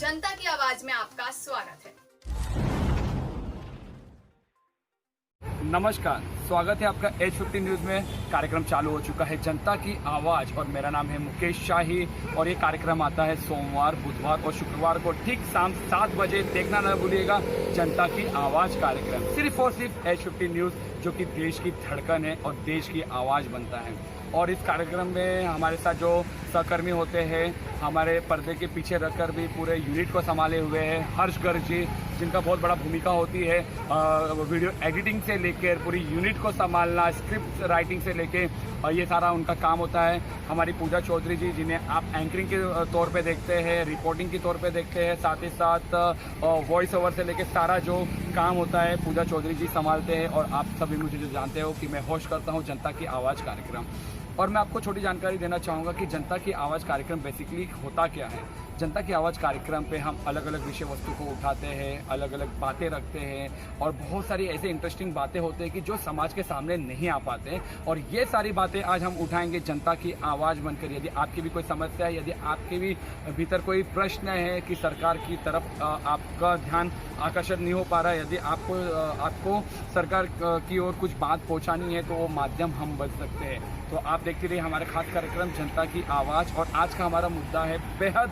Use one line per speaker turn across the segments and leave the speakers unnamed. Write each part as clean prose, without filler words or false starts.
जनता की आवाज में आपका स्वागत है।
नमस्कार, स्वागत है आपका H50 न्यूज में। कार्यक्रम चालू हो चुका है जनता की आवाज और मेरा नाम है मुकेश शाही और ये कार्यक्रम आता है सोमवार, बुधवार और शुक्रवार को ठीक शाम 7 बजे। देखना न भूलिएगा जनता की आवाज कार्यक्रम, सिर्फ और सिर्फ H50 न्यूज, जो कि देश की धड़कन है और देश की आवाज बनता है। और इस कार्यक्रम में हमारे साथ जो सहकर्मी होते हैं, हमारे पर्दे के पीछे रखकर भी पूरे यूनिट को संभाले हुए हैं हर्ष गर्ग जी, जिनका बहुत बड़ा भूमिका होती है वीडियो एडिटिंग से लेकर पूरी यूनिट को संभालना, स्क्रिप्ट राइटिंग से लेके ये सारा उनका काम होता है। हमारी पूजा चौधरी जी, जिन्हें आप एंकरिंग के तौर पे देखते हैं, रिपोर्टिंग के तौर पे देखते हैं, साथ ही साथ वॉइस ओवर से लेकर सारा जो काम होता है पूजा चौधरी जी संभालते हैं। और आप सभी मुझे जो जानते हो कि मैं होस्ट करता हूँ जनता की आवाज़ कार्यक्रम। और मैं आपको छोटी जानकारी देना चाहूँगा कि जनता की आवाज़ कार्यक्रम बेसिकली होता क्या है। जनता की आवाज़ कार्यक्रम पे हम अलग अलग विषय वस्तु को उठाते हैं, अलग अलग बातें रखते हैं और बहुत सारी ऐसे इंटरेस्टिंग बातें होते हैं कि जो समाज के सामने नहीं आ पाते। और ये सारी बातें आज हम उठाएंगे जनता की आवाज़ बनकर। यदि आपकी भी कोई समस्या है, यदि आपके भी भीतर कोई प्रश्न है कि सरकार की तरफ आपका ध्यान आकर्षण नहीं हो पा रहा है, यदि आपको सरकार की ओर कुछ बात पहुँचानी है, तो वो माध्यम हम बन सकते हैं। तो आप देखते रहिए हमारे खास कार्यक्रम जनता की आवाज़। और आज का हमारा मुद्दा है बेहद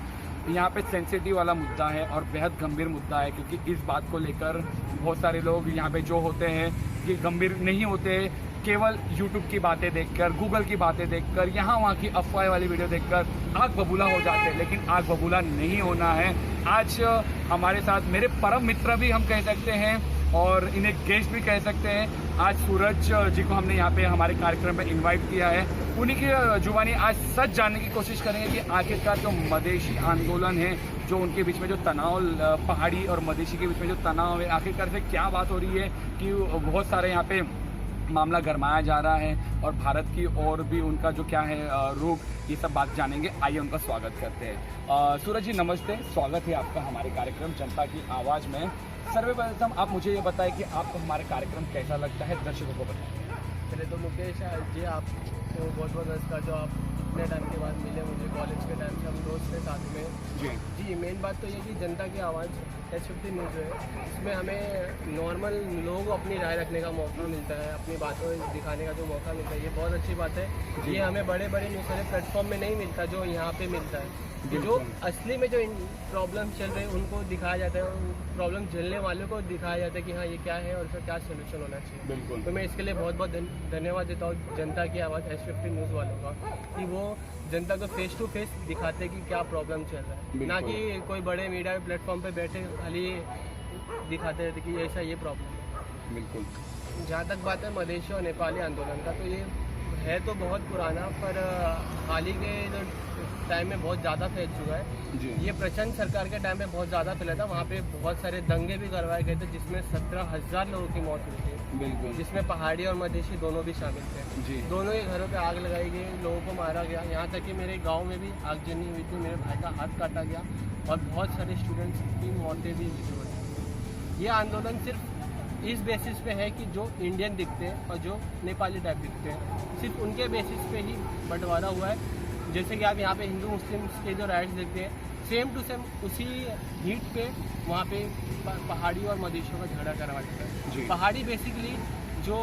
यहाँ पे सेंसिटिव वाला मुद्दा है और बेहद गंभीर मुद्दा है, क्योंकि इस बात को लेकर बहुत सारे लोग यहाँ पे जो होते हैं ये गंभीर नहीं होते। केवल YouTube की बातें देखकर, गूगल की बातें देखकर, यहाँ वहाँ की अफवाह वाली वीडियो देखकर आग बबूला हो जाते हैं, लेकिन आग बबूला नहीं होना है। आज हमारे साथ मेरे परम मित्र भी हम कह सकते हैं और इन्हें गेस्ट भी कह सकते हैं। आज सूरज जी को हमने यहाँ पे हमारे कार्यक्रम में इनवाइट किया है। उन्हीं की जुबानी आज सच जानने की कोशिश करेंगे कि आखिरकार जो मधेशी आंदोलन है, जो उनके बीच में जो तनाव, पहाड़ी और मधेशी के बीच में जो तनाव है, आखिरकार से क्या बात हो रही है कि बहुत सारे यहाँ पे मामला गरमाया जा रहा है और भारत की ओर भी उनका जो क्या है रूप, ये सब बात जानेंगे। आइए उनका स्वागत करते हैं। सूरज जी नमस्ते, स्वागत है आपका हमारे कार्यक्रम जनता की आवाज़ में। सर्वप्रथम आप मुझे ये बताएं कि आपको हमारे कार्यक्रम कैसा लगता है, दर्शकों को बताएं।
पहले तो मुकेश जी आपको बहुत बहुत नमस्कार, जो आप इतने टाइम के बाद मिले मुझे। कॉलेज के टाइम से हम दोस्त थे साथ में जी। मेन बात तो ये कि जनता की आवाज़ H50 न्यूज़ है, इसमें हमें नॉर्मल लोगों को अपनी राय रखने का मौका मिलता है, अपनी बातों दिखाने का जो मौका मिलता है, ये बहुत अच्छी बात है। ये हमें बड़े बड़े न्यूज़ वाले प्लेटफॉर्म में नहीं मिलता, जो यहाँ पे मिलता है। जो असली में जो प्रॉब्लम चल रहे हैं उनको दिखाया जाता है, प्रॉब्लम झेलने वालों को दिखाया जाता है कि हाँ ये क्या है और इसका क्या सोल्यूशन होना चाहिए।
बिल्कुल।
तो मैं इसके लिए बहुत बहुत धन्यवाद देता हूँ जनता की आवाज़ H50 न्यूज़ वालों का, कि वो जनता को फेस टू फेस दिखाते हैं कि क्या प्रॉब्लम चल रहा है, ना कि कोई बड़े मीडिया प्लेटफॉर्म पे बैठे खाली दिखाते रहते कि ऐसा ये प्रॉब्लम है।
बिल्कुल।
जहाँ तक बात है मधेशी और नेपाली आंदोलन का, तो ये है तो बहुत पुराना, पर हाल ही के जो टाइम में बहुत ज़्यादा फैल चुका है। ये प्रचंड सरकार के टाइम में बहुत ज़्यादा फैला था। वहाँ पे बहुत सारे दंगे भी करवाए गए थे, जिसमें 17,000 लोगों की मौत हुई थी।
बिल्कुल।
जिसमें पहाड़ी और मधेशी दोनों भी शामिल थे। दोनों ही घरों पे आग लगाई गई, लोगों को मारा गया। यहाँ तक कि मेरे गाँव में भी आगजनी हुई थी, मेरे भाई का हाथ काटा गया और बहुत सारे स्टूडेंट्स की मौतें भी हुई। ये आंदोलन सिर्फ इस बेसिस पे है कि जो इंडियन दिखते हैं और जो नेपाली टाइप दिखते हैं, सिर्फ उनके बेसिस पे ही बंटवारा हुआ है। जैसे कि आप यहाँ पे हिंदू मुस्लिम के जो राइट्स देखते हैं, सेम टू सेम उसी हीट पे वहाँ पे पहाड़ी और मधेशियों का झगड़ा करवा देता है। पहाड़ी बेसिकली जो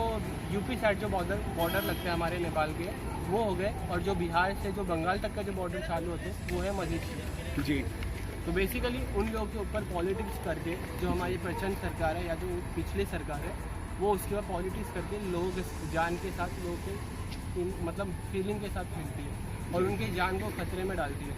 यूपी साइड जो बॉर्डर लगते हैं हमारे नेपाल के, वो हो गए, और जो बिहार से जो बंगाल तक का जो बॉर्डर चालू होते हैं वो है मधेशी जी। तो बेसिकली उन लोगों के ऊपर पॉलिटिक्स करके, जो हमारी प्रचंड सरकार है या जो पिछली सरकार है, वो उसके बाद पॉलिटिक्स करके लोग जान के साथ, लोगों के मतलब फीलिंग के साथ खेलती है और उनकी जान को खतरे में डालती है।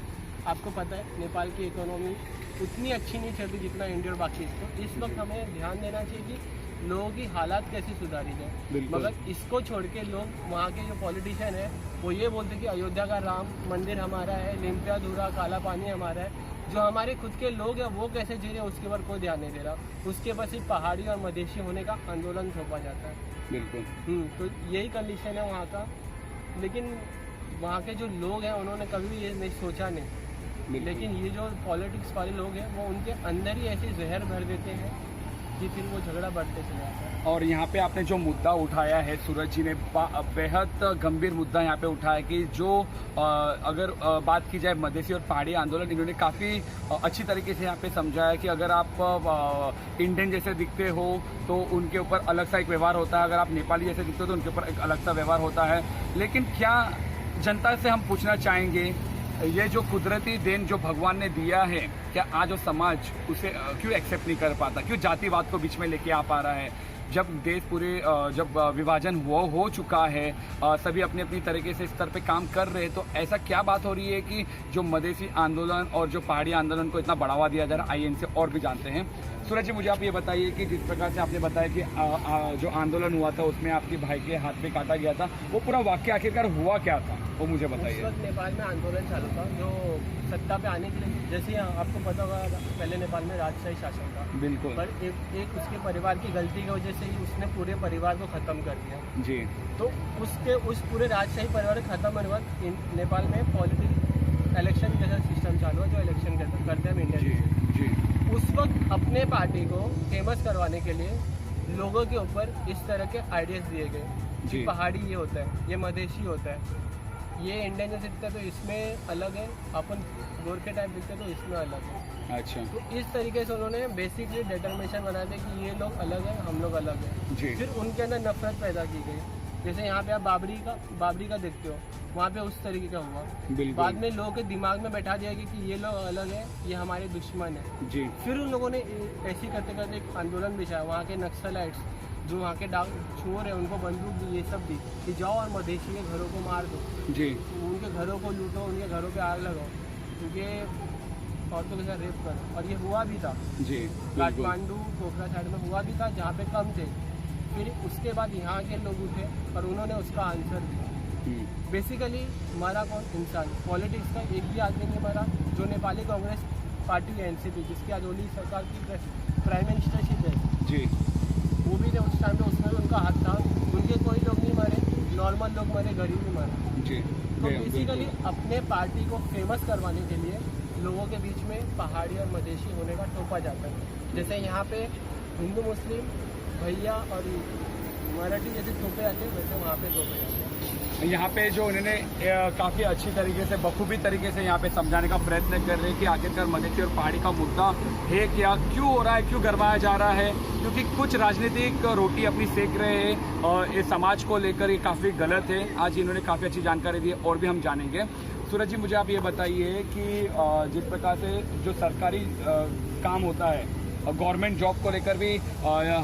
आपको पता है नेपाल की इकोनॉमी उतनी अच्छी नहीं चलती जितना इंडिया और बाकी। तो इस वक्त हमें ध्यान देना चाहिए कि लोगों की हालात कैसे सुधारी जाए। मगर इसको छोड़ के लोग, वहाँ के जो पॉलिटिशियन है, वो ये बोलते हैं कि अयोध्या का राम मंदिर हमारा है, लिम्पिया धूरा काला पानी हमारा है। जो हमारे खुद के लोग हैं वो कैसे जी रहे हैं उसके ऊपर कोई ध्यान नहीं दे रहा। उसके बस सिर्फ पहाड़ी और मधेशी होने का आंदोलन थोपा जाता है।
बिल्कुल।
तो यही कंडीशन है वहाँ का। लेकिन वहाँ के जो लोग हैं उन्होंने कभी भी ये नहीं सोचा नहीं। लेकिन ये जो पॉलिटिक्स वाले लोग हैं वो उनके अंदर ही ऐसे जहर भर देते हैं कि फिर वो झगड़ा बढ़ते चले जाता है।
और यहाँ पे आपने जो मुद्दा उठाया है, सूरज जी ने बेहद गंभीर मुद्दा यहाँ पे उठाया कि जो अगर बात की जाए मधेसी और पहाड़ी आंदोलन, इन्होंने काफ़ी अच्छी तरीके से यहाँ पे समझाया कि अगर आप इंडियन जैसे दिखते हो तो उनके ऊपर अलग सा एक व्यवहार होता है, अगर आप नेपाली जैसे दिखते हो तो उनके ऊपर एक अलग सा व्यवहार होता है। लेकिन क्या जनता से हम पूछना चाहेंगे, ये जो कुदरती देन जो भगवान ने दिया है, क्या आज वो समाज उसे क्यों एक्सेप्ट नहीं कर पाता, क्यों जातिवाद को बीच में लेके आ पा रहा है? जब देश पूरे जब विभाजन हो चुका है, सभी अपनी अपनी तरीके से इस स्तर पे काम कर रहे हैं, तो ऐसा क्या बात हो रही है कि जो मधेसी आंदोलन और जो पहाड़ी आंदोलन को इतना बढ़ावा दिया जा रहा है? आइए इनसे और भी जानते हैं। सूरज जी, मुझे आप ये बताइए कि जिस प्रकार से आपने बताया कि जो आंदोलन हुआ था उसमें आपके भाई के हाथ पे काटा गया था, वो पूरा वाक्य आखिरकार हुआ क्या था, वो मुझे बताइए।
उस वक्त नेपाल में आंदोलन चालू था जो सत्ता पे आने के लिए, जैसे आपको पता होगा पहले नेपाल में राजशाही शासन था,
बिल्कुल,
पर एक उसके परिवार की गलती की वजह से ही उसने पूरे परिवार को खत्म कर दिया
जी।
तो उस पूरे राजशाही परिवार को खत्म होने के बाद नेपाल में पॉलिटिक्स इलेक्शन जैसा सिस्टम चालू है, जो इलेक्शन करते हैं इंडिया
जी।
उस वक्त अपने पार्टी को फेमस करवाने के लिए लोगों के ऊपर इस तरह के आइडियाज दिए गए कि पहाड़ी ये होता है, ये मधेसी होता है, ये इंडियन जैसे दिखता है तो इसमें अलग है, अपन गोरखे टाइप दिखते हैं तो इसमें अलग है।
अच्छा,
तो इस तरीके से उन्होंने बेसिकली डिटर्मिनेशन बना दिया कि ये लोग अलग है, हम लोग अलग है
जी।
फिर उनके अंदर नफरत पैदा की गई। जैसे यहाँ पे आप बाबरी का देखते हो, वहाँ पे उस तरीके का हुआ। बाद में लोगों के दिमाग में बैठा दिया कि ये लोग अलग है, ये हमारे दुश्मन है
जी।
फिर उन लोगों ने ऐसे करते करते एक आंदोलन बिछाया, वहाँ के नक्सलाइट्स जो वहाँ के चोर है उनको बंदूक दी, ये सब दी कि जाओ और मधेसी के घरों को मार दो
जी,
उनके घरों को लूटो, उनके घरों पे आग लगाओ, उनके औरतों के साथ रेप करो। और ये हुआ भी था
जी,
काठमांडू पोखरा साइड में हुआ भी था, जहाँ पे कम थे। फिर उसके बाद यहाँ के लोग उठे और उन्होंने उसका आंसर दिया। बेसिकली मारा कौन? इंसान। पॉलिटिक्स का एक भी आदमी नहीं मारा। जो नेपाली कांग्रेस पार्टी है एनसीपी, जिसकी आज ओली सरकार की प्राइम मिनिस्टरशिप है
जी,
वो भी थे उस टाइम पे, उसमें भी उनका हाथ था। उनके कोई लोग नहीं मारे, नॉर्मल लोग मरे, गरीब भी मारे
जी।
तो बेसिकली अपने पार्टी को फेमस करवाने के लिए लोगों के बीच में पहाड़ी और मधेसी होने का टोपा जाता है। जैसे यहाँ पे हिंदू मुस्लिम भैया और मराठी जैसे थोपे जाते हैं, वैसे वहाँ पे थोपे जाते हैं।
यहाँ पे जो उन्होंने काफ़ी अच्छी तरीके से, बखूबी तरीके से यहाँ पे समझाने का प्रयत्न कर रहे हैं कि आखिरकार मधेसी और पहाड़ी का मुद्दा है क्या, क्यों हो रहा है, क्यों गरमाया जा रहा है, क्योंकि कुछ राजनीतिक रोटी अपनी सेक रहे हैं और इस समाज को लेकर ये काफ़ी गलत है। आज इन्होंने काफ़ी अच्छी जानकारी दी है और भी हम जानेंगे। सूरज जी, मुझे आप ये बताइए कि जिस प्रकार से जो सरकारी काम होता है, गवर्नमेंट जॉब को लेकर भी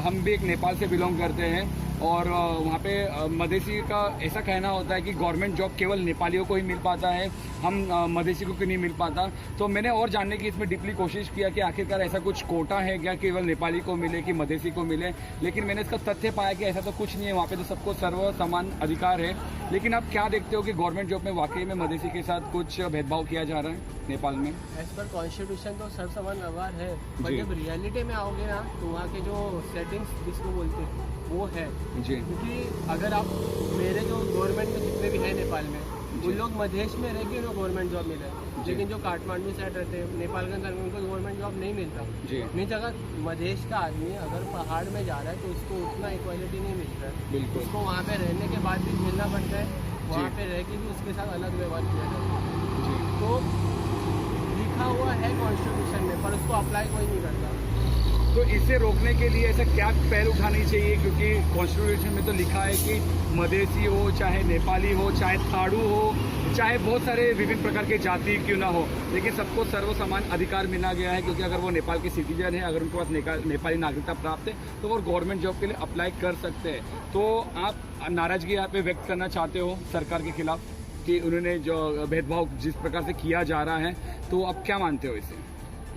हम भी एक नेपाल से बिलोंग करते हैं और वहाँ पे मधेसी का ऐसा कहना होता है कि गवर्नमेंट जॉब केवल नेपालियों को ही मिल पाता है, हम मधेसी को क्यों नहीं मिल पाता। तो मैंने और जानने की इसमें डीपली कोशिश किया कि आखिरकार ऐसा कुछ कोटा है क्या, केवल नेपाली को मिले कि मधेसी को मिले, लेकिन मैंने इसका तथ्य पाया कि ऐसा तो कुछ नहीं है। वहाँ पे तो सबको सर्व समान अधिकार है। लेकिन आप क्या देखते हो कि गवर्नमेंट जॉब में वाकई में मधेसी के साथ कुछ भेदभाव किया जा रहा है नेपाल में?
एज पर कॉन्स्टिट्यूशन तो सर्व समान व्यवहार है, पर जब रियलिटी में आओगे ना तो वहाँ के जो सेटिंग्स जिसको बोलते हैं वो है
जी।
क्योंकि अगर आप मेरे जो गवर्नमेंट में जितने भी हैं नेपाल में, उन लोग मधेश में रह के उनको गवर्नमेंट जॉब मिले, लेकिन जो काठमांडू साइड रहते हैं नेपाल के अंदर उनको गवर्नमेंट जॉब नहीं मिलता। मीन्स अगर मधेश का आदमी अगर पहाड़ में जा रहा है तो उसको उतना इक्वालिटी नहीं मिलता है।
बिल्कुल,
उसको वहाँ पे रहने के बाद भी झेलना पड़ता है, वहाँ पे रह के भी उसके साथ अलग व्यवहार किया जाता है। तो लिखा हुआ है कॉन्स्टिट्यूशन में, पर उसको अप्लाई कोई नहीं करता।
तो इसे रोकने के लिए ऐसा क्या पहल उठानी चाहिए? क्योंकि कॉन्स्टिट्यूशन में तो लिखा है कि मधेसी हो, चाहे नेपाली हो, चाहे थाड़ू हो, चाहे बहुत सारे विभिन्न प्रकार के जाति क्यों ना हो, लेकिन सबको सर्व समान अधिकार मिला गया है। क्योंकि अगर वो नेपाल के सिटीजन है, अगर उनके पास नेपाली नागरिकता प्राप्त है, तो वो गवर्नमेंट जॉब के लिए अप्लाई कर सकते हैं। तो आप नाराजगी यहाँ पे व्यक्त करना चाहते हो सरकार के खिलाफ कि उन्होंने जो भेदभाव जिस प्रकार से किया जा रहा है, तो आप क्या मानते हो इसे?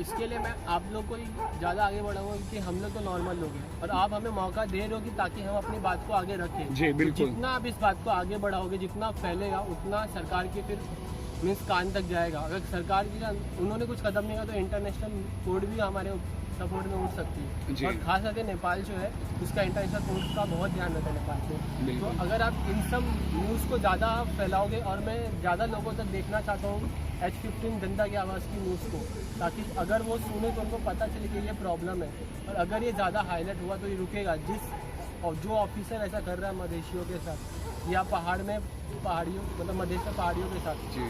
इसके लिए मैं आप लोग को ज़्यादा आगे बढ़ाऊंगा कि हम लोग तो नॉर्मल लोग हैं और आप हमें मौका दे रहे हो कि ताकि हम अपनी बात को आगे रखें।
जी बिल्कुल।
जितना आप इस बात को आगे बढ़ाओगे, जितना फैलेगा, उतना सरकार के फिर मीन्स कान तक जाएगा। अगर सरकार की उन्होंने कुछ कदम नहीं किया तो इंटरनेशनल कोर्ट भी हमारे सपोर्ट में उठ सकती
जी।
है। और खास करके नेपाल जो है उसका इंटरनेशनल कोर्ट का बहुत ध्यान रहता है नेपाल को। तो अगर आप इन सब न्यूज़ को ज़्यादा फैलाओगे, और मैं ज़्यादा लोगों तक देखना चाहता हूँ H15 जनता की आवाज़ की न्यूज़ को, ताकि अगर वो सुने तो उनको पता चले कि ये प्रॉब्लम है, और अगर ये ज़्यादा हाईलाइट हुआ तो ये रुकेगा। और जो ऑफिसर ऐसा कर रहा है मधेशियों के साथ या पहाड़ में पहाड़ियों मतलब मधेश में पहाड़ियों के साथ।
जी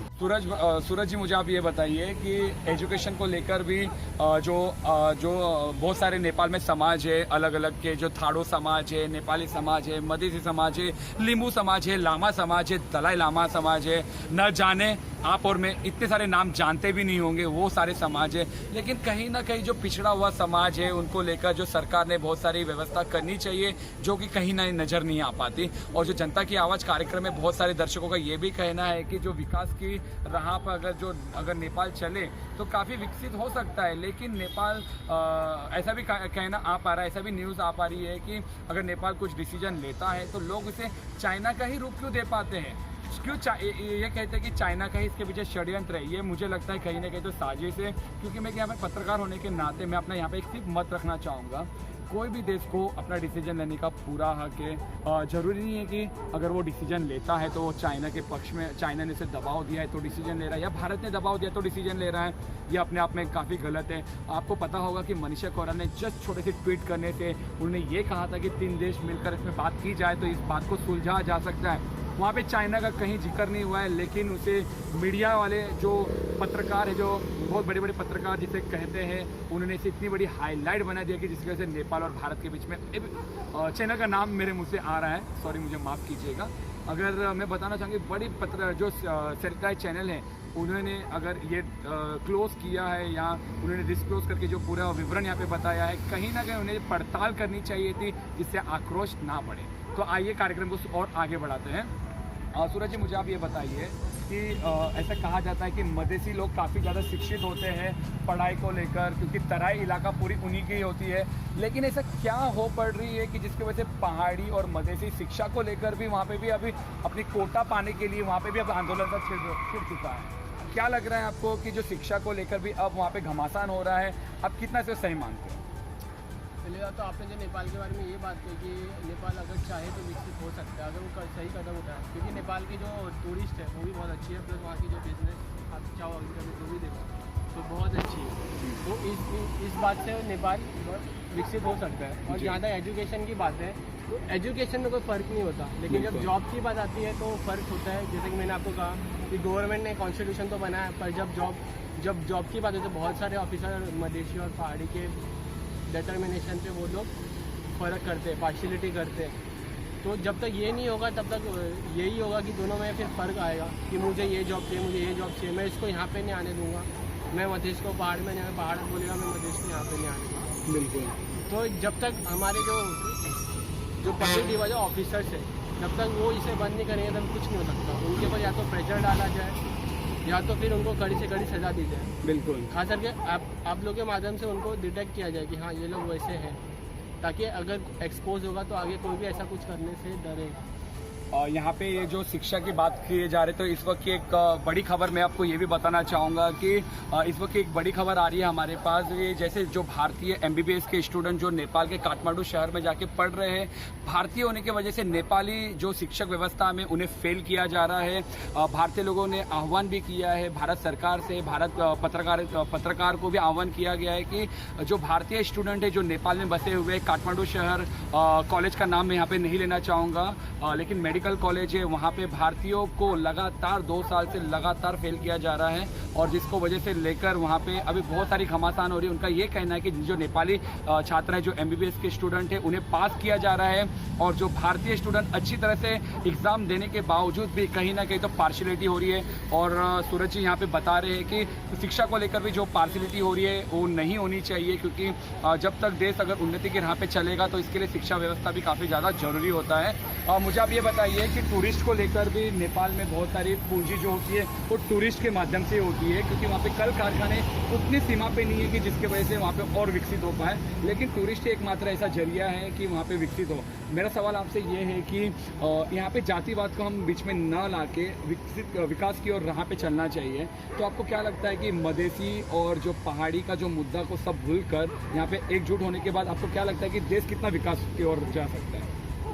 सूरज जी, मुझे आप ये बताइए कि एजुकेशन को लेकर भी जो बहुत सारे नेपाल में समाज है, अलग अलग के, जो थाड़ो समाज है, नेपाली समाज है, मधेसी समाज है, लिम्बू समाज है, लामा समाज है, दलाई लामा समाज है, न जाने आप और मैं इतने सारे नाम जानते भी नहीं होंगे, वो सारे समाज है। लेकिन कहीं ना कहीं जो पिछड़ा हुआ समाज है उनको लेकर जो सरकार ने बहुत सारी व्यवस्था करनी चाहिए, जो कि कहीं ना नजर नहीं आ पाती। और जो जनता की आवाज़ कार्यक्रम में बहुत सारे दर्शकों का ये भी कहना है कि जो विकास की राह पर अगर नेपाल चले तो काफ़ी विकसित हो सकता है। लेकिन नेपाल ऐसा भी कहना आ पा रहा है, ऐसा भी न्यूज़ आ पा रही है कि अगर नेपाल कुछ डिसीजन लेता है तो लोग उसे चाइना का ही रूप क्यों दे पाते हैं, क्यों ये कहते हैं कि चाइना का ही इसके पीछे षड्यंत्र है। ये मुझे लगता है कहीं ना कहीं तो साजिश है, क्योंकि मैं यहाँ पे पत्रकार होने के नाते मैं अपना यहाँ पे एक सिर्फ मत रखना चाहूँगा। कोई भी देश को अपना डिसीजन लेने का पूरा हक है। ज़रूरी नहीं है कि अगर वो डिसीजन लेता है तो वो चाइना के पक्ष में, चाइना ने उसे दबाव दिया है तो डिसीजन ले रहा है, या भारत ने दबाव दिया तो डिसीजन ले रहा है, ये अपने आप में काफ़ी गलत है। आपको पता होगा कि मनीषा कोइराला ने जस्ट छोटे से ट्वीट करने से उन्होंने ये कहा था कि 3 देश मिलकर इसमें बात की जाए तो इस बात को सुलझा जा सकता है। वहाँ पे चाइना का कहीं जिक्र नहीं हुआ है, लेकिन उसे मीडिया वाले जो पत्रकार है, जो बहुत बड़े बड़े पत्रकार जिसे कहते हैं, उन्होंने इसे इतनी बड़ी हाईलाइट बना दिया कि जिसकी वजह से नेपाल और भारत के बीच में चाइना का नाम मेरे मुंह से आ रहा है, सॉरी मुझे माफ़ कीजिएगा। अगर मैं बताना चाहूँगी बड़ी जो सैटेलाइट चैनल हैं उन्होंने अगर ये क्लोज किया है या उन्होंने डिस्क्लोज करके जो पूरा विवरण यहाँ पे बताया है, कहीं ना कहीं उन्हें पड़ताल करनी चाहिए थी जिससे आक्रोश ना बढ़े। तो आइए कार्यक्रम को और आगे बढ़ाते हैं। सूरज जी, मुझे आप ये बताइए कि ऐसा कहा जाता है कि मधेसी लोग काफ़ी ज़्यादा शिक्षित होते हैं पढ़ाई को लेकर, क्योंकि तराई इलाका पूरी उन्हीं की होती है। लेकिन ऐसा क्या हो पड़ रही है कि जिसकी वजह से पहाड़ी और मधेसी शिक्षा को लेकर भी वहाँ पे भी अभी अपनी कोटा पाने के लिए वहाँ पे भी अब आंदोलन का छिड़ चुका है। क्या लग रहा है आपको कि जो शिक्षा को लेकर भी अब वहाँ पे घमासान हो रहा है, आप कितना से सही मानते हैं?
पहले तो आपने जो नेपाल के बारे में ये बात कही कि नेपाल अगर चाहे तो विकसित हो सकता है अगर वो सही कदम उठाए, क्योंकि नेपाल की जो टूरिस्ट है वो भी बहुत अच्छी है, प्लस वहाँ की जो बिजनेस आप चाहो अगर वो भी देखो तो बहुत अच्छी है। तो इस बात से नेपाल विकसित हो सकता है। और जहाँ तक एजुकेशन की बात है तो एजुकेशन में कोई फ़र्क नहीं होता, लेकिन जब जॉब की बात आती है तो फ़र्क होता है। जैसे कि मैंने आपको कहा कि गवर्नमेंट ने कॉन्स्टिट्यूशन तो बनाया, पर जब जॉब की बात है तो बहुत सारे ऑफिसर मधेशी और पहाड़ी के डिटर्मिनेशन पे वो लोग फ़र्क करते हैं, पार्शियलिटी करते हैं। तो जब तक ये नहीं होगा तब तक यही होगा कि दोनों में फिर फ़र्क आएगा कि मुझे ये जॉब चाहिए, मुझे ये जॉब चाहिए, मैं इसको यहाँ पे नहीं आने दूंगा, मैं मधेश को पहाड़ में नहीं, पहाड़ बोलेगा मैं मधेश को यहाँ पे नहीं आने दूँगा।
बिल्कुल।
तो जब तक हमारे जो पब्लिक डिवाइजर ऑफिसर्स है, जब तक वो इसे बंद नहीं करेंगे तब कुछ नहीं हो सकता। उनके ऊपर या तो प्रेशर डाला जाए या तो फिर उनको कड़ी से कड़ी सज़ा दी जाए।
बिल्कुल।
खास करके आप लोग के माध्यम से उनको डिटेक्ट किया जाए कि हाँ ये लोग वैसे हैं, ताकि अगर एक्सपोज होगा तो आगे कोई भी ऐसा कुछ करने से डरे।
यहाँ पे ये जो शिक्षा की बात किए जा रहे तो इस वक्त की एक बड़ी खबर मैं आपको ये भी बताना चाहूँगा कि इस वक्त की एक बड़ी खबर आ रही है हमारे पास। ये जैसे जो भारतीय MBBS के स्टूडेंट जो नेपाल के काठमांडू शहर में जाके पढ़ रहे हैं, भारतीय होने की वजह से नेपाली जो शिक्षक व्यवस्था में उन्हें फेल किया जा रहा है। भारतीय लोगों ने आह्वान भी किया है भारत सरकार से, भारत पत्रकार को भी आह्वान किया गया है कि जो भारतीय स्टूडेंट है जो नेपाल में बसे हुए काठमांडू शहर, कॉलेज का नाम मैं यहाँ पे नहीं लेना चाहूँगा, लेकिन मेडिकल कॉलेज है, वहाँ पे भारतीयों को लगातार 2 साल से लगातार फेल किया जा रहा है, और जिसको वजह से लेकर वहाँ पे अभी बहुत सारी घमासान हो रही है। उनका ये कहना है कि जो नेपाली छात्र हैं, जो MBBS के स्टूडेंट हैं, उन्हें पास किया जा रहा है, और जो भारतीय स्टूडेंट अच्छी तरह से एग्ज़ाम देने के बावजूद भी कहीं ना कहीं तो पार्शियलिटी हो रही है। और सूरज जी यहाँ पे बता रहे हैं कि शिक्षा को लेकर भी जो पार्शियलिटी हो रही है वो नहीं होनी चाहिए, क्योंकि जब तक देश अगर उन्नति की राह पे चलेगा तो इसके लिए शिक्षा व्यवस्था भी काफ़ी ज़्यादा जरूरी होता है। मुझे आप ये बताइए बताइए कि टूरिस्ट को लेकर भी नेपाल में बहुत सारी पूंजी जो होती है वो टूरिस्ट के माध्यम से होती है, क्योंकि वहाँ पे कल कारखाने उतनी सीमा पे नहीं है कि जिसकी वजह से वहाँ पे और विकसित हो पाए, लेकिन टूरिस्ट एकमात्र ऐसा जरिया है कि वहाँ पे विकसित हो। मेरा सवाल आपसे ये है कि यहाँ पे जातिवाद को हम बीच में न ला के विकास की ओर राह पे चलना चाहिए, तो आपको क्या लगता है कि मधेसी और जो पहाड़ी का जो मुद्दा को सब भूल कर यहाँ पे एकजुट होने के बाद आपको क्या लगता है कि देश कितना विकास की ओर जा सकता है?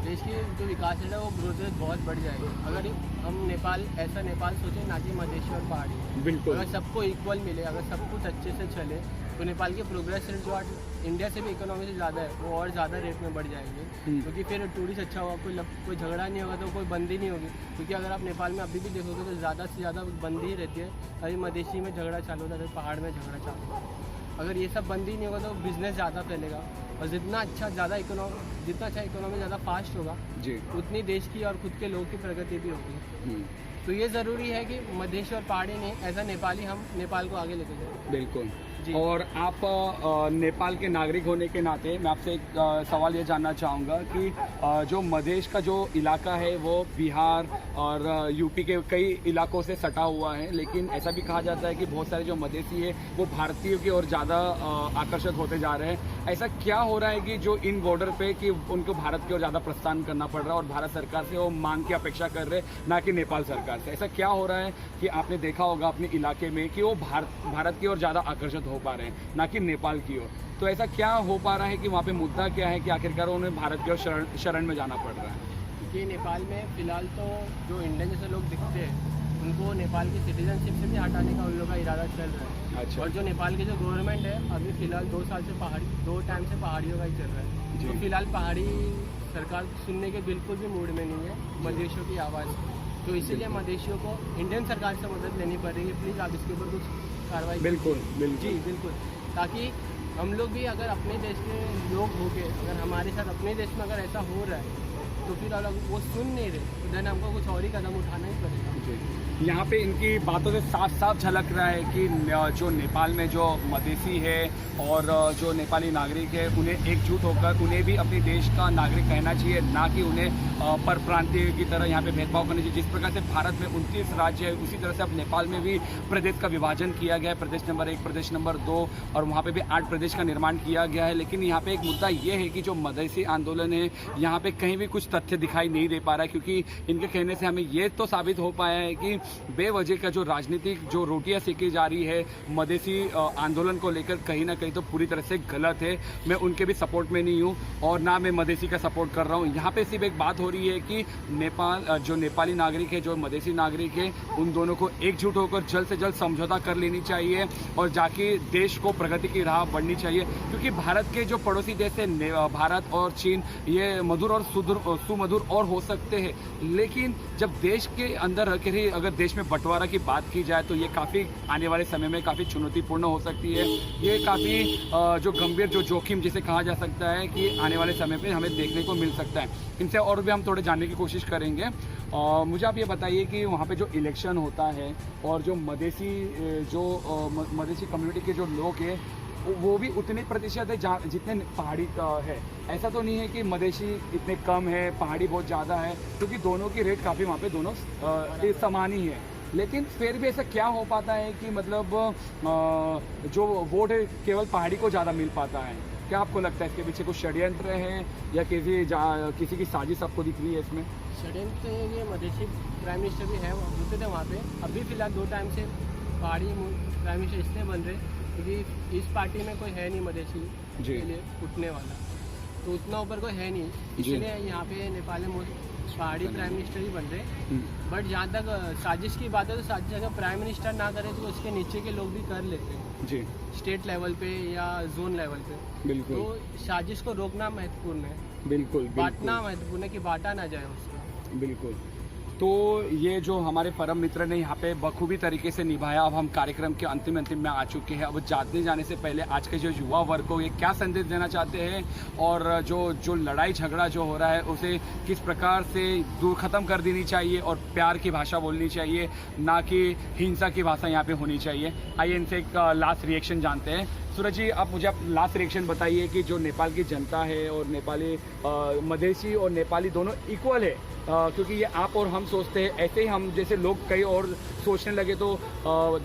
देश की जो विकास है वो ग्रोथ रेट बहुत बढ़ जाएगी अगर हम नेपाल ऐसा नेपाल सोचें, ना कि मधेसी और पहाड़ी।
बिल्कुल।
अगर सबको इक्वल मिले, अगर सब कुछ अच्छे से चले, तो नेपाल की प्रोग्रेस रेट जो आज इंडिया से भी इकोनॉमी से ज़्यादा है वो और ज़्यादा रेट में बढ़ जाएंगे, क्योंकि फिर टूरिस्ट अच्छा होगा, कोई झगड़ा नहीं होगा, तो कोई बंदी नहीं होगी। क्योंकि अगर आप नेपाल में अभी भी देखोगे तो ज़्यादा से ज़्यादा बंदी ही रहती है। कभी मधेसी में झगड़ा चालू होता है, कभी पहाड़ में झगड़ा चालू होता है। अगर ये सब बंदी नहीं होगा तो बिजनेस ज़्यादा फैलेगा, और जितना अच्छा इकोनॉमी ज़्यादा फास्ट होगा जी, उतनी देश की और खुद के लोगों की प्रगति भी होगी। तो ये ज़रूरी है कि मधेसी और पहाड़ी नहीं, ऐसा नेपाली हम नेपाल को आगे लेके जाए।
बिल्कुल। और आप नेपाल के नागरिक होने के नाते मैं आपसे एक सवाल ये जानना चाहूँगा कि जो मधेश का जो इलाका है वो बिहार और यूपी के कई इलाकों से सटा हुआ है, लेकिन ऐसा भी कहा जाता है कि बहुत सारे जो मधेसी है वो भारतीयों की ओर ज़्यादा आकर्षित होते जा रहे हैं। ऐसा क्या हो रहा है कि जो इन बॉर्डर पे कि उनको भारत की ओर ज़्यादा प्रस्थान करना पड़ रहा है और भारत सरकार से वो मांग की अपेक्षा कर रहे हैं, ना कि नेपाल सरकार से? ऐसा क्या हो रहा है कि आपने देखा होगा अपने इलाके में कि वो भारत की ओर ज़्यादा आकर्षित हो पा रहे हैं, ना कि नेपाल की ओर? तो ऐसा क्या हो पा रहा है कि वहाँ पे मुद्दा क्या है कि आखिरकार उन्हें भारत की ओर शरण में जाना पड़ रहा है?
कि नेपाल में फिलहाल तो जो इंडियन जैसे लोग दिखते हैं उनको नेपाल की सिटीजनशिप से भी हटाने का उन लोगों का इरादा चल रहा है।
अच्छा।
और जो नेपाल की जो गवर्नमेंट है अभी फिलहाल 2 टाइम से पहाड़ियों का ही चल रहा है। तो फिलहाल पहाड़ी सरकार सुनने के बिल्कुल भी मूड में नहीं है मधेशियों की आवाज़। तो इसीलिए मधेशियों को इंडियन सरकार से मदद लेनी पड़ेगी। प्लीज़ आप इसके ऊपर कुछ कार्रवाई।
बिल्कुल
जी बिल्कुल, ताकि हम लोग भी अगर अपने देश के लोग होके अगर हमारे साथ अपने देश में अगर ऐसा हो रहा है तो फिर अलग वो सुन नहीं रहे, तो देन हमको कुछ और ही कदम उठाना ही पड़ेगा।
यहाँ पे इनकी बातों से साफ साफ झलक रहा है कि जो नेपाल में जो मधेसी है और जो नेपाली नागरिक है उन्हें एकजुट होकर उन्हें भी अपने देश का नागरिक कहना चाहिए, ना कि उन्हें परप्रांतीय की तरह यहाँ पे भेदभाव करना चाहिए। जिस प्रकार से भारत में 29 राज्य है उसी तरह से अब नेपाल में भी प्रदेश का विभाजन किया गया है, प्रदेश नंबर 1, प्रदेश नंबर 2, और वहाँ पे भी 8 प्रदेश का निर्माण किया गया है। लेकिन यहाँ पे एक मुद्दा ये है कि जो मधेसी आंदोलन है यहाँ पे कहीं भी कुछ तथ्य दिखाई नहीं दे पा रहा है, क्योंकि इनके कहने से हमें ये तो साबित हो पाया है कि बेवजह का जो राजनीतिक जो रोटियां सेकी जा रही है मधेसी आंदोलन को लेकर कहीं ना कहीं तो पूरी तरह से गलत है। मैं उनके भी सपोर्ट में नहीं हूं और ना मैं मधेसी का सपोर्ट कर रहा हूं। यहाँ पे सिर्फ एक बात हो रही है कि नेपाल जो नेपाली नागरिक है जो मधेसी नागरिक है उन दोनों को एकजुट होकर जल्द से जल्द समझौता कर लेनी चाहिए और जाके देश को प्रगति की राह बढ़नी चाहिए, क्योंकि भारत के जो पड़ोसी देश है भारत और चीन ये मधुर और सुमधुर और हो सकते हैं, लेकिन जब देश के अंदर रह कर ही अगर देश में बंटवारा की बात की जाए तो ये काफ़ी आने वाले समय में काफ़ी चुनौतीपूर्ण हो सकती है। ये काफ़ी जो गंभीर जो जोखिम जिसे कहा जा सकता है कि आने वाले समय पे हमें देखने को मिल सकता है। इनसे और भी हम थोड़े जानने की कोशिश करेंगे। मुझे आप ये बताइए कि वहाँ पे जो इलेक्शन होता है और जो मधेसी कम्युनिटी के जो लोग हैं वो भी उतने प्रतिशत है जितने पहाड़ी का है। ऐसा तो नहीं है कि मधेसी इतने कम है पहाड़ी बहुत ज़्यादा है, क्योंकि दोनों की रेट काफ़ी वहाँ पे दोनों समान ही है। लेकिन फिर भी ऐसा क्या हो पाता है कि मतलब जो वोट है केवल पहाड़ी को ज़्यादा मिल पाता है? क्या आपको लगता है इसके पीछे कुछ षड्यंत्र है या किसी की साजिश आपको दिख रही है इसमें?
षड्यंत्र ये मधेसी प्राइम मिनिस्टर भी है, होते थे वहाँ पे। अभी फिलहाल 2 टाइम से पहाड़ी प्राइम मिनिस्टर इसलिए बन रहे क्योंकि इस पार्टी में कोई है नहीं मधेसी के लिए उठने वाला, तो उतना ऊपर कोई है नहीं, इसलिए यहाँ पे नेपाल में पहाड़ी प्राइम मिनिस्टर ही बन रहे। बट जहाँ तक साजिश की बात है तो साजिश अगर प्राइम मिनिस्टर ना करे तो उसके नीचे के लोग भी कर लेते हैं जी, स्टेट लेवल पे या जोन लेवल पे। बिल्कुल। तो साजिश को रोकना महत्वपूर्ण है, बिल्कुल बांटना महत्वपूर्ण है कि बांटा ना जाए उसको।
बिल्कुल। तो ये जो हमारे परम मित्र ने यहाँ पे बखूबी तरीके से निभाया। अब हम कार्यक्रम के अंतिम में आ चुके हैं। अब जाने से पहले आज के जो युवा वर्ग को ये क्या संदेश देना चाहते हैं और जो लड़ाई झगड़ा जो हो रहा है उसे किस प्रकार से दूर खत्म कर देनी चाहिए और प्यार की भाषा बोलनी चाहिए, ना कि हिंसा की भाषा यहाँ पे होनी चाहिए। आइए इनसे एक लास्ट रिएक्शन जानते हैं। सूरज जी, आप मुझे लास्ट रिएक्शन बताइए कि जो नेपाल की जनता है और नेपाली मधेसी और नेपाली दोनों इक्वल है, क्योंकि ये आप और हम सोचते हैं, ऐसे ही हम जैसे लोग कई और सोचने लगे तो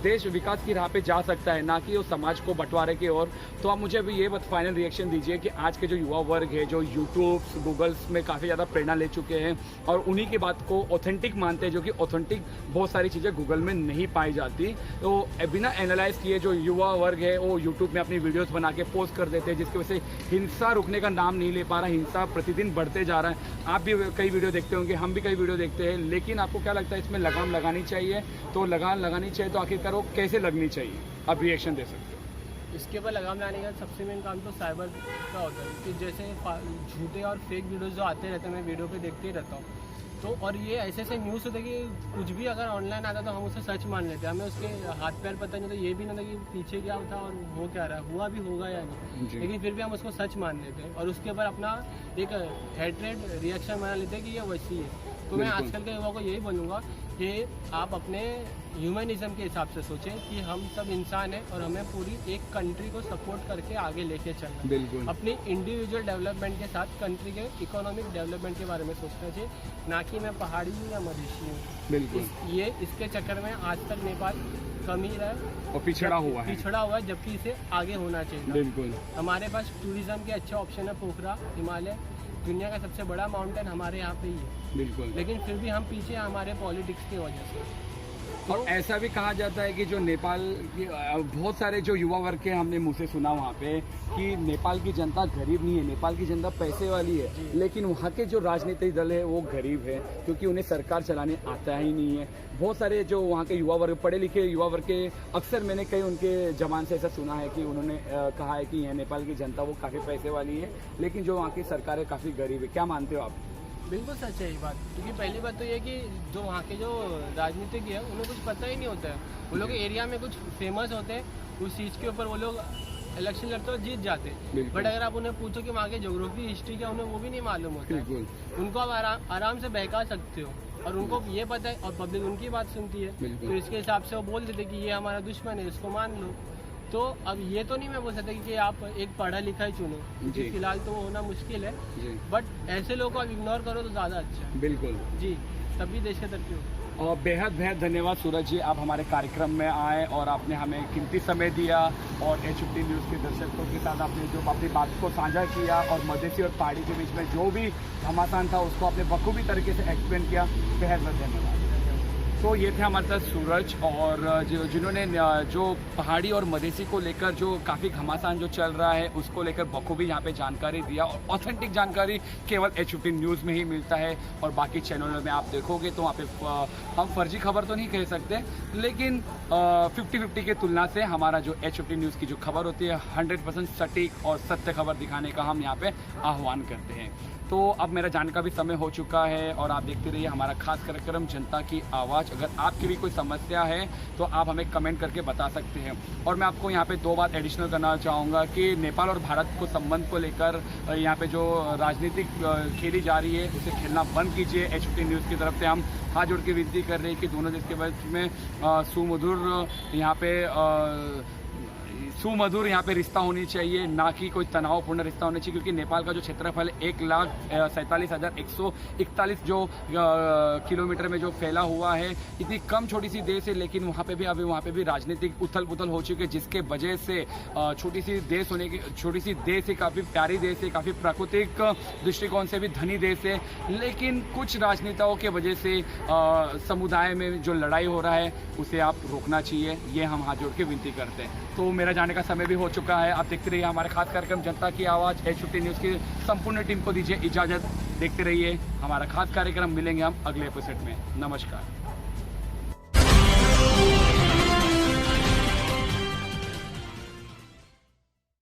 देश विकास की राह पे जा सकता है, ना कि वो समाज को बंटवारे की ओर। तो आप मुझे अभी ये फाइनल रिएक्शन दीजिए कि आज के जो युवा वर्ग है, जो यूट्यूब्स गूगल्स में काफ़ी ज़्यादा प्रेरणा ले चुके हैं और उन्हीं की बात को ऑथेंटिक मानते हैं, जो कि ऑथेंटिक बहुत सारी चीज़ें गूगल में नहीं पाई जाती, तो बिना एनालाइज किए जो युवा वर्ग है वो यूट्यूब में अपनी वीडियोस बना के पोस्ट कर देते हैं, जिसकी वजह से हिंसा रुकने का नाम नहीं ले पा रहा, हिंसा प्रतिदिन बढ़ते जा रहा है। आप भी कई वीडियो देखते होंगे, हम भी कई वीडियो देखते हैं, लेकिन आपको क्या लगता है इसमें लगाम लगानी चाहिए? तो लगाम लगानी चाहिए, तो आखिरकार वो कैसे लगनी चाहिए? आप रिएक्शन दे सकते हो।
इसके ऊपर लगाम लगाने का सबसे मेन काम तो साइबर का होता है कि जैसे झूठे और फेक वीडियोस जो आते रहते हैं, मैं वीडियो पे देखते ही रहता हूँ, तो और ये ऐसे ऐसे न्यूज़ होते कि कुछ भी अगर ऑनलाइन आता तो हम उसे सच मान लेते हैं, हमें उसके हाथ पैर पता नहीं होता, ये भी नहीं होता कि पीछे क्या था और हो क्या रहा है, हुआ भी होगा या नहीं, लेकिन फिर भी हम उसको सच मान लेते हैं और उसके ऊपर अपना एक हेट्रेड रिएक्शन बना लेते हैं कि ये वैसी है। तो मैं आजकल के युवाओं को यही बोलूँगा कि आप अपने ह्यूमनिज्म के हिसाब से सोचें कि हम सब इंसान हैं और हमें पूरी एक कंट्री को सपोर्ट करके आगे लेके चलना।
बिल्कुल।
अपनी इंडिविजुअल डेवलपमेंट के साथ कंट्री के इकोनॉमिक डेवलपमेंट के बारे में सोचना चाहिए, ना कि मैं पहाड़ी हूँ या मधेसी हूँ।
बिल्कुल।
इसके चक्कर में आज तक नेपाल कम ही रहा है
और पिछड़ा हुआ है,
जबकि इसे आगे होना चाहिए।
बिल्कुल।
हमारे पास टूरिज्म के अच्छे ऑप्शन है, पोखरा, हिमालय, दुनिया का सबसे बड़ा माउंटेन हमारे यहाँ पे ही है।
बिल्कुल।
लेकिन फिर भी हम पीछे हैं हमारे पॉलिटिक्स की वजह से।
और ऐसा भी कहा जाता है कि जो नेपाल की बहुत सारे जो युवा वर्ग के हमने मुँह से सुना वहाँ पे कि नेपाल की जनता गरीब नहीं है, नेपाल की जनता पैसे वाली है, लेकिन वहाँ के जो राजनीतिक दल है वो गरीब है, क्योंकि उन्हें सरकार चलाने आता ही नहीं है। बहुत सारे जो वहाँ के युवा वर्ग, पढ़े लिखे युवा वर्ग के, अक्सर मैंने कई उनके जबान से ऐसा सुना है कि उन्होंने कहा है कि यह नेपाल की जनता वो काफ़ी पैसे वाली है, लेकिन जो वहाँ की सरकार है काफ़ी गरीब है। क्या मानते हो आप?
बिल्कुल सच है ये बात, क्योंकि पहली बात तो ये कि जो वहाँ के जो राजनीतिक है उन्हें कुछ पता ही नहीं होता है। वो लोग एरिया में कुछ फेमस होते हैं, उस चीज़ के ऊपर वो लोग इलेक्शन लड़ते और जीत जाते हैं, बट अगर आप उन्हें पूछो कि वहाँ के ज्योग्राफी हिस्ट्री क्या, उन्हें वो भी नहीं मालूम होता है। उनको आप आराम से बहका सकते हो और उनको ये पता है और पब्लिक उनकी बात सुनती है, तो इसके हिसाब से वो बोल देते कि ये हमारा दुश्मन है, इसको मान लो। तो अब ये तो नहीं मैं बोल सकता कि आप एक पढ़ा लिखा ही चुनो, क्योंकि फिलहाल तो वो होना मुश्किल है, बट ऐसे लोगों को आप इग्नोर करो तो ज़्यादा अच्छा है।
बिल्कुल जी,
तभी देश की तरक्की हो।
और बेहद धन्यवाद सूरज जी, आप हमारे कार्यक्रम में आए और आपने हमें कीमती समय दिया और H15 न्यूज़ के दर्शकों के साथ आपने जो अपनी बात को साझा किया और मधेसी और पहाड़ी के बीच में जो भी घमासान था उसको आपने बखूबी तरीके से एक्सप्लेन किया। बेहद धन्यवाद। तो ये थे हमारे साथ सूरज, और जिन्होंने जो पहाड़ी और मधेसी को लेकर जो काफ़ी घमासान जो चल रहा है उसको लेकर बखूबी यहाँ पे जानकारी दिया, और ऑथेंटिक जानकारी केवल H15 न्यूज़ में ही मिलता है, और बाकी चैनलों में आप देखोगे तो वहाँ पे हम फर्जी खबर तो नहीं कह सकते, लेकिन 50-50 की तुलना से हमारा जो H15 न्यूज़ की जो खबर होती है 100% सटीक और सत्य खबर दिखाने का हम यहाँ पे आह्वान करते हैं। तो अब मेरा जाने का भी समय हो चुका है और आप देखते रहिए हमारा खास कार्यक्रम जनता की आवाज़। अगर आपकी भी कोई समस्या है तो आप हमें कमेंट करके बता सकते हैं। और मैं आपको यहाँ पे 2 बात एडिशनल करना चाहूँगा कि नेपाल और भारत को संबंध को लेकर यहाँ पे जो राजनीतिक खेली जा रही है उसे खेलना बंद कीजिए। H15 न्यूज़ की तरफ से हम हाथ जोड़ के विनती कर रहे हैं कि दोनों देश के बीच में सुमधुर यहाँ पे रिश्ता होनी चाहिए, ना कि कोई तनावपूर्ण रिश्ता होना चाहिए, क्योंकि नेपाल का जो क्षेत्रफल 1,47,141 जो किलोमीटर में जो फैला हुआ है, इतनी कम छोटी सी देश है, लेकिन वहाँ पे भी राजनीतिक उथल पुथल हो चुकी है, जिसके वजह से छोटी सी देश है, काफ़ी प्यारी देश है, काफ़ी प्राकृतिक दृष्टिकोण से भी धनी देश है, लेकिन कुछ राजनेताओं के वजह से समुदाय में जो लड़ाई हो रहा है उसे आप रोकना चाहिए, ये हम हाथ जोड़ के विनती करते हैं। तो मेरा जाने का समय भी हो चुका है। आप देखते रहिए हमारे खास कार्यक्रम जनता की आवाज़। H15 न्यूज़ की संपूर्ण टीम को दीजिए इजाज़त। देखते रहिए हमारा खास कार्यक्रम। मिलेंगे हम अगले एपिसोड में। नमस्कार।